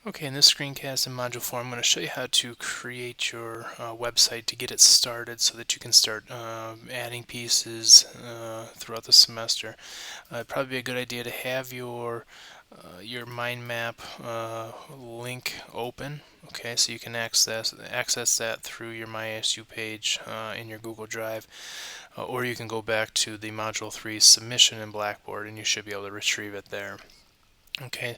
Okay, in this screencast in Module 4, I'm going to show you how to create your website to get it started so that you can start adding pieces throughout the semester. It'd probably be a good idea to have your mind map link open, okay, so you can access that through your MySU page in your Google Drive, or you can go back to the Module 3 submission in Blackboard and you should be able to retrieve it there. Okay,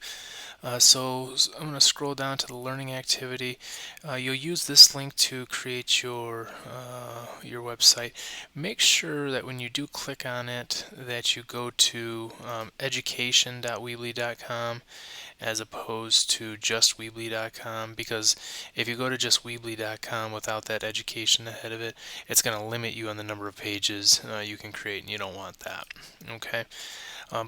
so I'm going to scroll down to the learning activity. You'll use this link to create your website. Make sure that when you do click on it that you go to education.weebly.com as opposed to just weebly.com, because if you go to just weebly.com without that education ahead of it, it's going to limit you on the number of pages you can create, and you don't want that. Okay.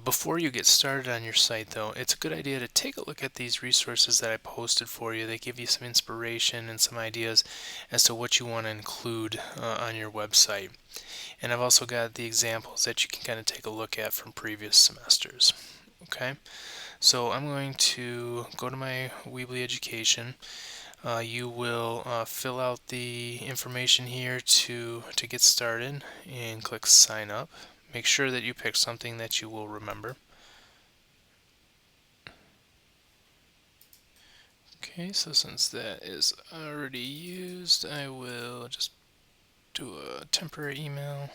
Before you get started on your site, though, it's a good idea to take a look at these resources that I posted for you. They give you some inspiration and some ideas as to what you want to include on your website. And I've also got the examples that you can kind of take a look at from previous semesters. Okay, so I'm going to go to my Weebly Education. You will fill out the information here to get started and click Sign Up. Make sure that you pick something that you will remember. Okay, so since that is already used, I will just do a temporary email.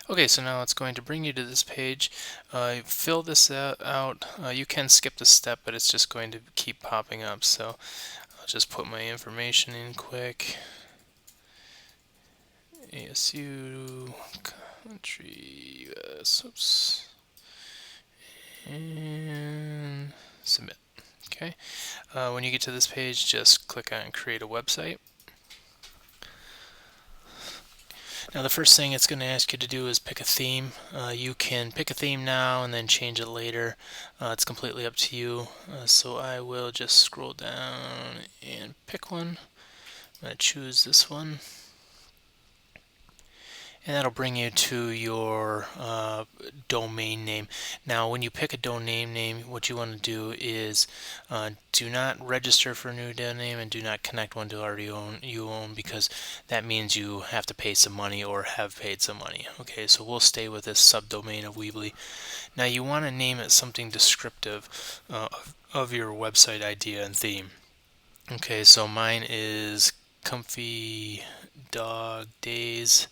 Okay, so now it's going to bring you to this page. Fill this out. You can skip the step, but it's just going to keep popping up. So I'll just put my information in quick. ASU, country, US, oops, and submit. Okay. When you get to this page, just click on Create a Website. Now the first thing it's going to ask you to do is pick a theme. You can pick a theme now and then change it later. It's completely up to you. So I will just scroll down and pick one. I'm going to choose this one. And that'll bring you to your domain name. Now when you pick a domain name, what you want to do is do not register for a new domain name and do not connect one to already you own, because that means you have to pay some money or have paid some money. Okay, so we'll stay with this subdomain of Weebly. Now you want to name it something descriptive of your website idea and theme. Okay, so mine is Comfy Dog Days.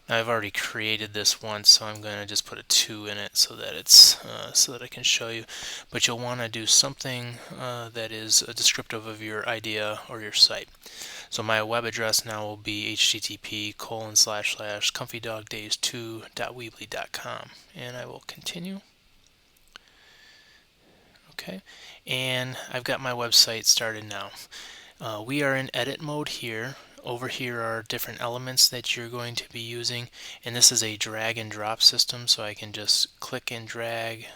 Now I've already created this once, so I'm going to just put a 2 in it so that it's so that I can show you. But you'll want to do something that is descriptive of your idea or your site. So my web address now will be http://comfydogdays2.weebly.com, and I will continue. Okay, and I've got my website started now. We are in edit mode here. Over here are different elements that you're going to be using, and this is a drag and drop system, so I can just click and drag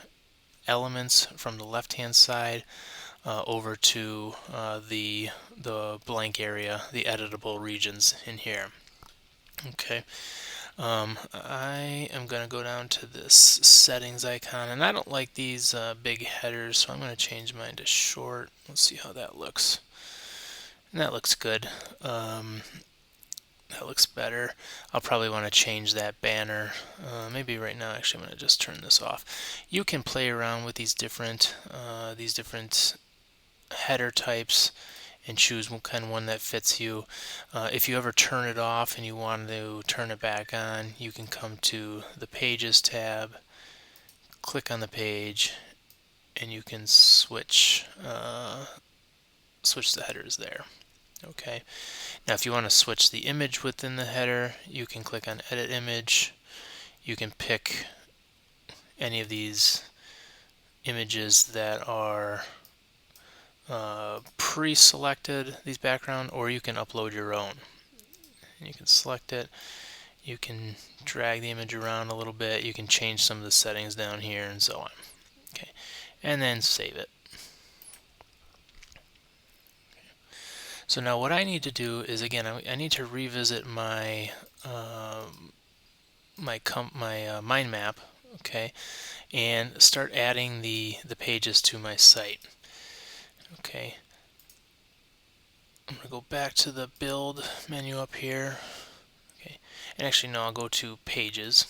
elements from the left hand side over to the blank area, the editable regions in here. Okay, I am going to go down to this settings icon, and I don't like these big headers, so I'm going to change mine to short. Let's see how that looks. And that looks good. That looks better. I'll probably want to change that banner. Maybe right now, actually, I'm going to just turn this off. You can play around with these different header types and choose what kind of one that fits you. If you ever turn it off and you want to turn it back on, you can come to the Pages tab, click on the page, and you can switch the headers there. Okay. Now if you want to switch the image within the header, you can click on Edit Image. You can pick any of these images that are pre-selected, these background, or you can upload your own. And you can select it. You can drag the image around a little bit. You can change some of the settings down here and so on. Okay, and then save it. So now what I need to do is, again, I need to revisit my mind map okay, and start adding the pages to my site. Okay, I'm going to go back to the build menu up here. Okay, and actually no, I'll go to pages.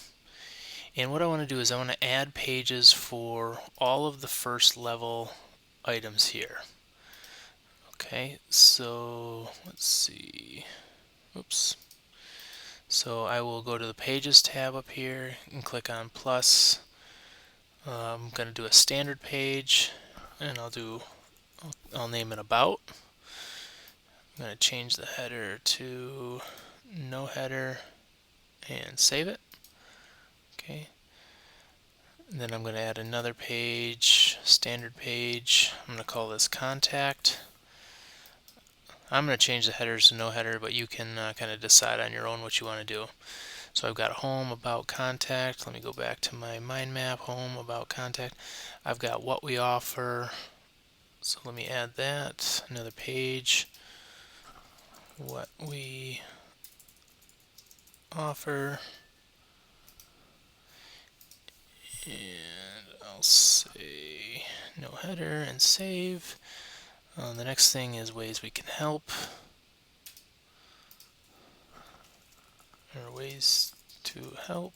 And what I want to do is I want to add pages for all of the first level items here. Okay, so let's see. Oops. So I will go to the Pages tab up here and click on plus. I'm going to do a standard page, and I'll name it About. I'm going to change the header to no header and save it. Okay. And then I'm going to add another page, standard page. I'm going to call this Contact. I'm going to change the headers to no header, but you can kind of decide on your own what you want to do. So I've got Home, About, Contact. Let me go back to my mind map, Home, About, Contact. I've got What We Offer. So let me add that. Another page. What we offer. And I'll say no header and save. The next thing is ways we can help. Or ways to help.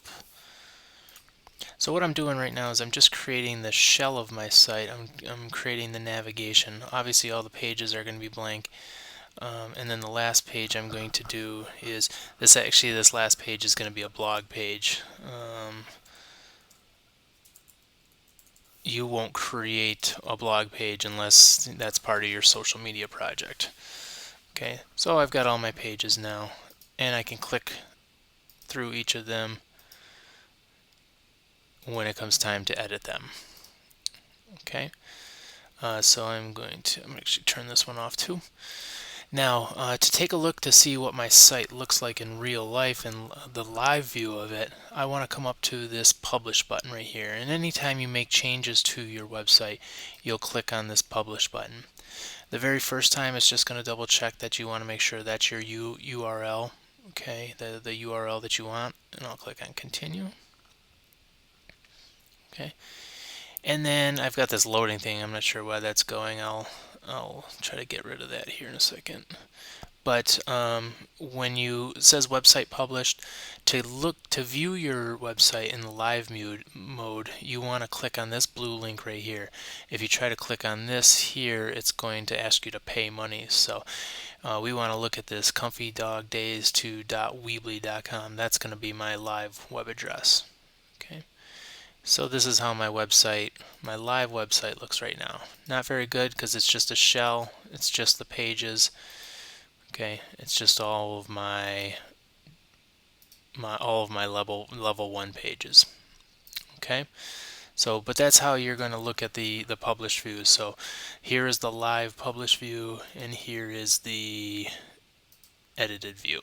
So what I'm doing right now is I'm just creating the shell of my site. I'm creating the navigation. Obviously all the pages are going to be blank. And then the last page I'm going to do is this. Actually, this last page is going to be a blog page. You won't create a blog page unless that's part of your social media project. Okay, so I've got all my pages now, and I can click through each of them when it comes time to edit them. Okay, so I'm going to actually turn this one off too. Now, to take a look to see what my site looks like in real life and the live view of it, I want to come up to this Publish button right here. And anytime you make changes to your website, you'll click on this Publish button. The very first time, it's just going to double check that you want to make sure that's your URL, okay, the URL that you want, and I'll click on Continue. Okay, and then I've got this loading thing. I'm not sure why that's going. I'll try to get rid of that here in a second. But when it says website published, to view your website in the live mode, you want to click on this blue link right here. If you try to click on this here, it's going to ask you to pay money. So we want to look at this comfydogdays2.weebly.com. That's going to be my live web address. Okay. So this is how my live website looks right now. Not very good because it's just a shell. It's just the pages. Okay, it's just all of my level 1 pages. Okay, so but that's how you're going to look at the published view. So here is the live published view, and here is the edited view.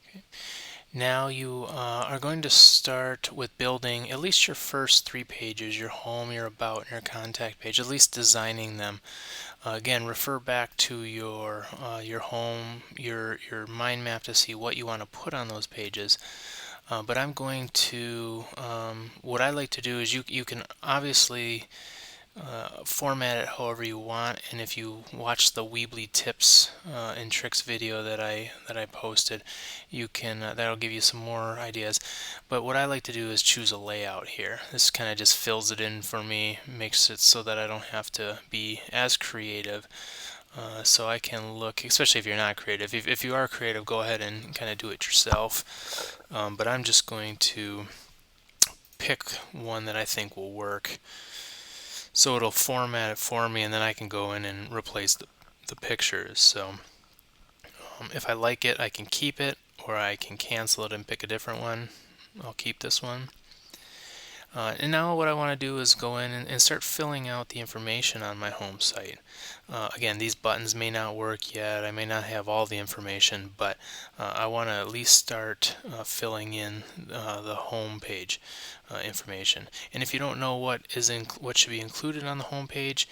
Okay. Now you are going to start with building at least your first 3 pages, your home, your about, and your contact page, at least designing them. Again, refer back to your home, your mind map to see what you want to put on those pages. But I'm going to, what I like to do is you can obviously format it however you want, and if you watch the Weebly tips and tricks video that I posted, you can that'll give you some more ideas. But what I like to do is choose a layout here. This kind of just fills it in for me, makes it so that I don't have to be as creative. So I can look, especially if you're not creative. If you are creative, go ahead and kind of do it yourself. But I'm just going to pick one that I think will work. So it'll format it for me, and then I can go in and replace the pictures. So if I like it, I can keep it, or I can cancel it and pick a different one. I'll keep this one. And now what I want to do is go in and start filling out the information on my home site. Again, these buttons may not work yet. I may not have all the information, but I want to at least start filling in the home page information. And if you don't know what should be included on the home page,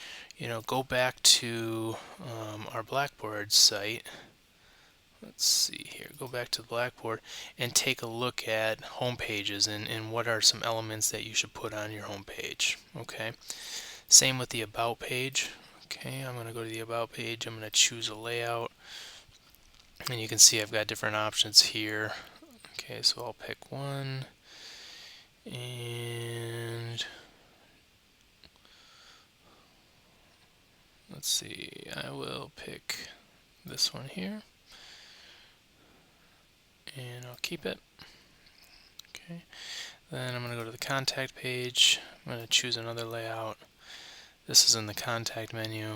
go back to our Blackboard site. let's see here, go back to the Blackboard and take a look at home pages and what are some elements that you should put on your home page. Okay, same with the About page. Okay, I'm going to go to the About page, I'm going to choose a layout, and you can see I've got different options here. Okay, so I'll pick one, and let's see, I will pick this one here, and I'll keep it. Okay, then I'm going to go to the Contact page, I'm going to choose another layout. This is in the Contact menu.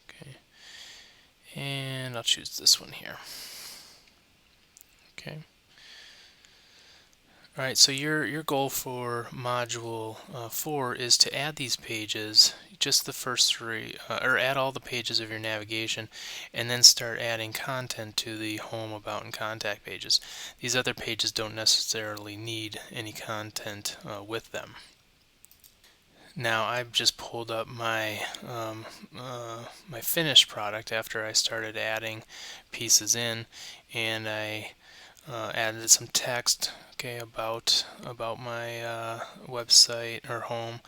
Okay, and I'll choose this one here. Okay. Alright, so your goal for Module 4 is to add these pages, just the first three, or add all the pages of your navigation, and then start adding content to the Home, About, and Contact pages. These other pages don't necessarily need any content with them. Now I've just pulled up my my finished product after I started adding pieces in, and I added some text, okay, about my website or home,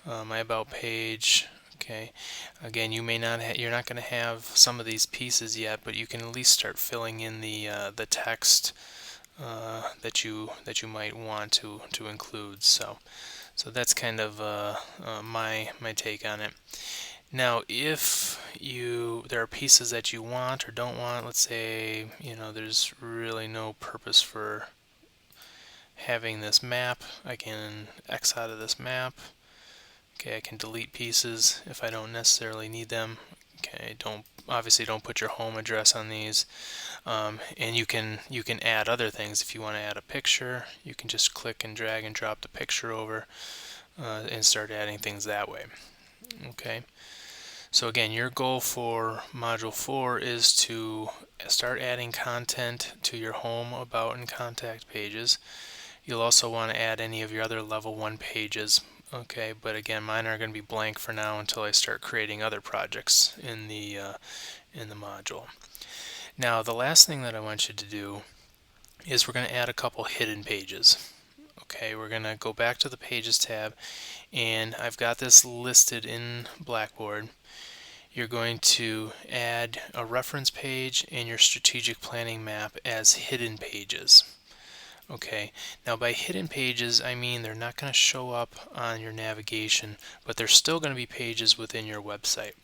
my About page. Okay, again, you may not you're not going to have some of these pieces yet, but you can at least start filling in the text that you might want to include. So that's kind of my take on it. Now, if there are pieces that you want or don't want, let's say there's really no purpose for having this map, I can X out of this map. Okay, I can delete pieces if I don't necessarily need them. Okay, obviously don't put your home address on these. And you can add other things. If you want to add a picture, you can just click and drag and drop the picture over and start adding things that way. Okay, so again, your goal for Module 4 is to start adding content to your Home, About, and Contact pages. You'll also want to add any of your other Level 1 pages. Okay, but again, mine are going to be blank for now until I start creating other projects in the module. Now, the last thing that I want you to do is we're going to add a couple hidden pages. Okay, we're going to go back to the Pages tab, and I've got this listed in Blackboard. You're going to add a reference page and your strategic planning map as hidden pages. Okay, now by hidden pages I mean they're not going to show up on your navigation, but they're still going to be pages within your website.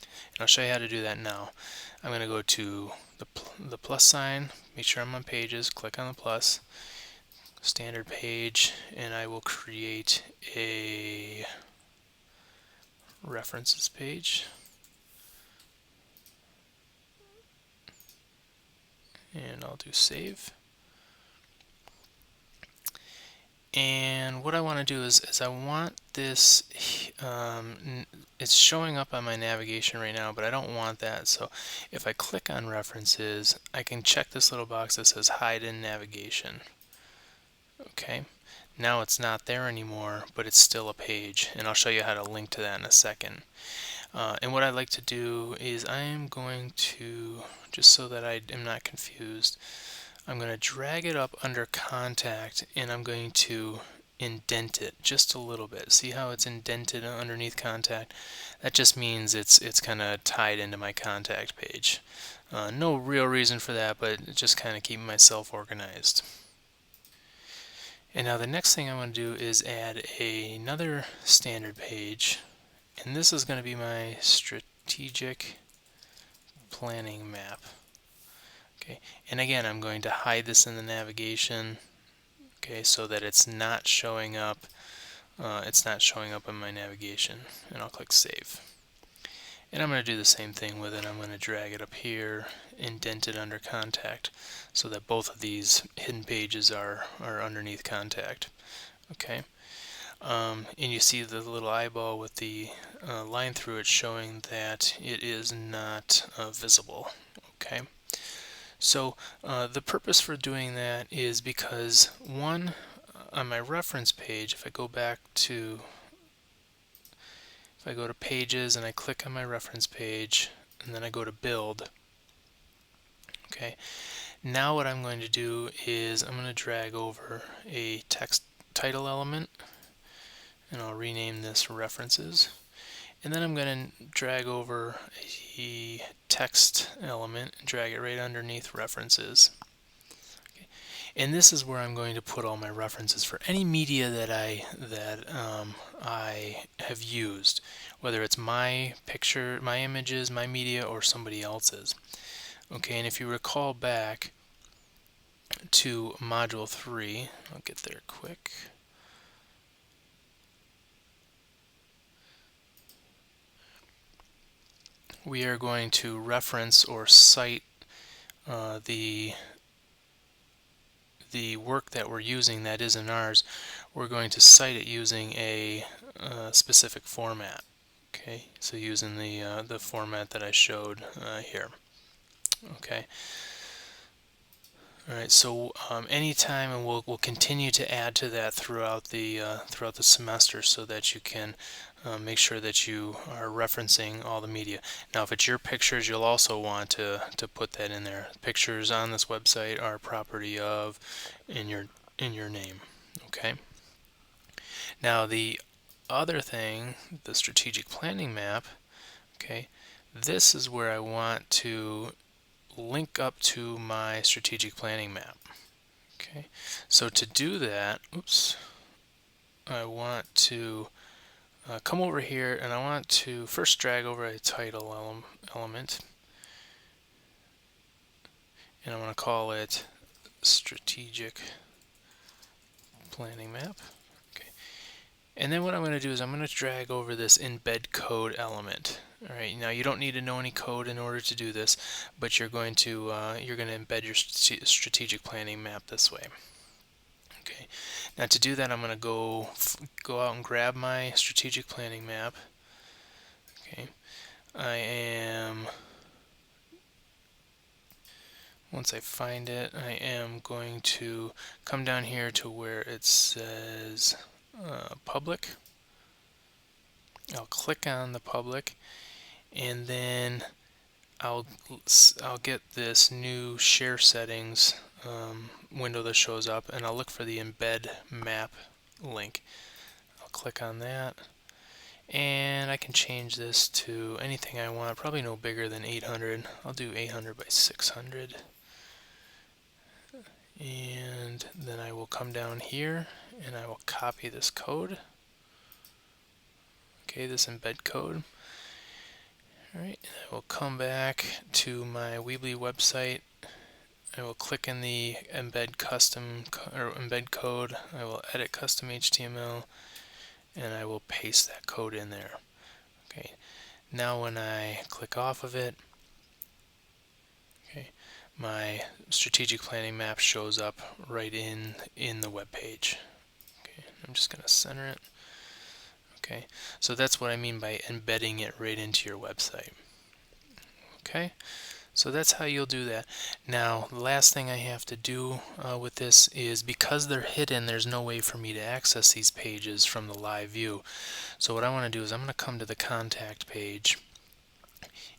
And I'll show you how to do that now. I'm going to go to the plus sign, make sure I'm on Pages, click on the plus, standard page, and I will create a references page. And I'll do save. And what I want to do is I want this, it's showing up on my navigation right now, but I don't want that. So if I click on references, I can check this little box that says hide in navigation. Okay, now it's not there anymore, but it's still a page, and I'll show you how to link to that in a second. And what I'd like to do is I am going to, just so that I am not confused, I'm going to drag it up under Contact, and I'm going to indent it just a little bit. See how it's indented underneath Contact? That just means it's kind of tied into my Contact page. No real reason for that, but just kind of keeping myself organized. And now the next thing I want to do is add another standard page, and this is going to be my strategic planning map. Okay, and again, I'm going to hide this in the navigation, okay, so that it's not showing up. It's not showing up in my navigation, and I'll click Save. And I'm going to do the same thing with it. I'm going to drag it up here, indent it under Contact, so that both of these hidden pages are underneath Contact. Okay, and you see the little eyeball with the line through it showing that it is not visible. Okay. So the purpose for doing that is because, one, on my reference page, if I go to Pages and I click on my reference page and then I go to Build, Okay, now what I'm going to do is I'm going to drag over a text title element, and I'll rename this references. And then I'm going to drag over a text element and drag it right underneath references. Okay. And this is where I'm going to put all my references for any media that I have used, whether it's my picture, my images, my media, or somebody else's. Okay, and if you recall back to module 3, I'll get there quick. We are going to reference or cite the work that we're using that isn't ours. We're going to cite it using a specific format. Okay, so using the format that I showed here. Okay. All right. So anytime, and we'll continue to add to that throughout the semester, so that you can make sure that you are referencing all the media. Now, if it's your pictures, you'll also want to put that in there. Pictures on this website are property of in your name. Okay. Now the other thing, the strategic planning map. Okay, this is where I want to link up to my strategic planning map. Okay, so to do that, I want to come over here, and I want to first drag over a title element, and I want to call it strategic planning map. Okay, and then what I'm going to do is I'm going to drag over this embed code element. All right, now you don't need to know any code in order to do this, but you're going to embed your strategic planning map this way. Okay, now to do that, I'm going to go out and grab my strategic planning map. Okay, once I find it, I am going to come down here to where it says public. I'll click on the public, and then I'll get this new share settings window that shows up, and I'll look for the embed map link. I'll click on that, and I can change this to anything I want, probably no bigger than 800. I'll do 800 by 600. And then I will come down here and I will copy this code. Okay, this embed code. Alright, I will come back to my Weebly website. I will click in the embed code. I will edit custom HTML, and I will paste that code in there. Okay, now when I click off of it, okay, my strategic planning map shows up right in the web page. Okay, I'm just going to center it. Okay, so that's what I mean by embedding it right into your website. Okay, so that's how you'll do that. Now, the last thing I have to do with this is, because they're hidden, there's no way for me to access these pages from the live view. So what I want to do is I'm going to come to the contact page,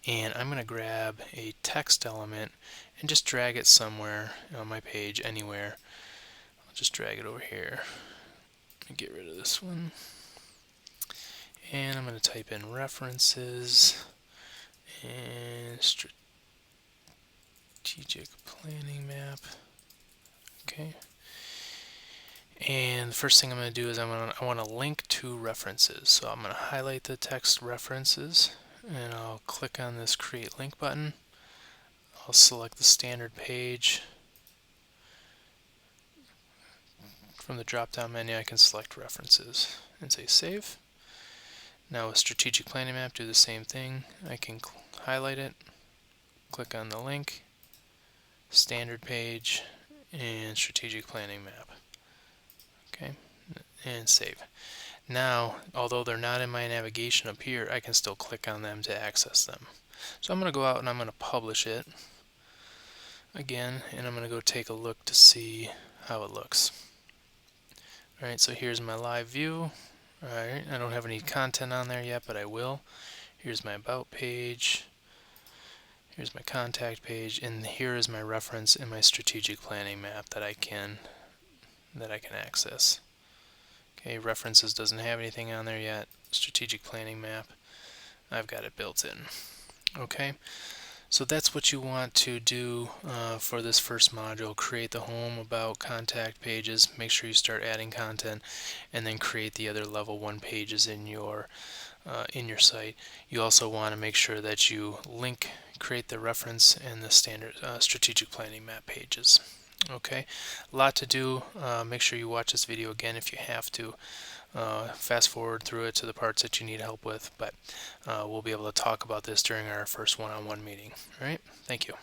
and I'm going to grab a text element and just drag it somewhere on my page, anywhere. I'll just drag it over here and get rid of this one. And I'm going to type in references and strategic planning map. Okay. And the first thing I'm going to do is I want to link to references. So I'm going to highlight the text references, and I'll click on this create link button. I'll select the standard page. From the drop down menu, I can select references and say save. Now with strategic planning map, do the same thing. I can highlight it, click on the link, standard page, and strategic planning map. Okay, and save. Now, although they're not in my navigation up here, I can still click on them to access them. So I'm going to go out and I'm going to publish it again, and I'm going to go take a look to see how it looks. Alright, so here's my live view. Alright, I don't have any content on there yet, but I will. Here's my about page. Here's my contact page, and here is my reference in my strategic planning map that I can access. Okay, references doesn't have anything on there yet. Strategic planning map, I've got it built in. Okay, so that's what you want to do for this first module. Create the home, about, contact pages, make sure you start adding content, and then create the other level 1 pages in your site. You also want to make sure that you create the reference and the standard strategic planning map pages. Okay, a lot to do. Make sure you watch this video again if you have to. Fast forward through it to the parts that you need help with, but we'll be able to talk about this during our first one-on-one meeting. All right, thank you.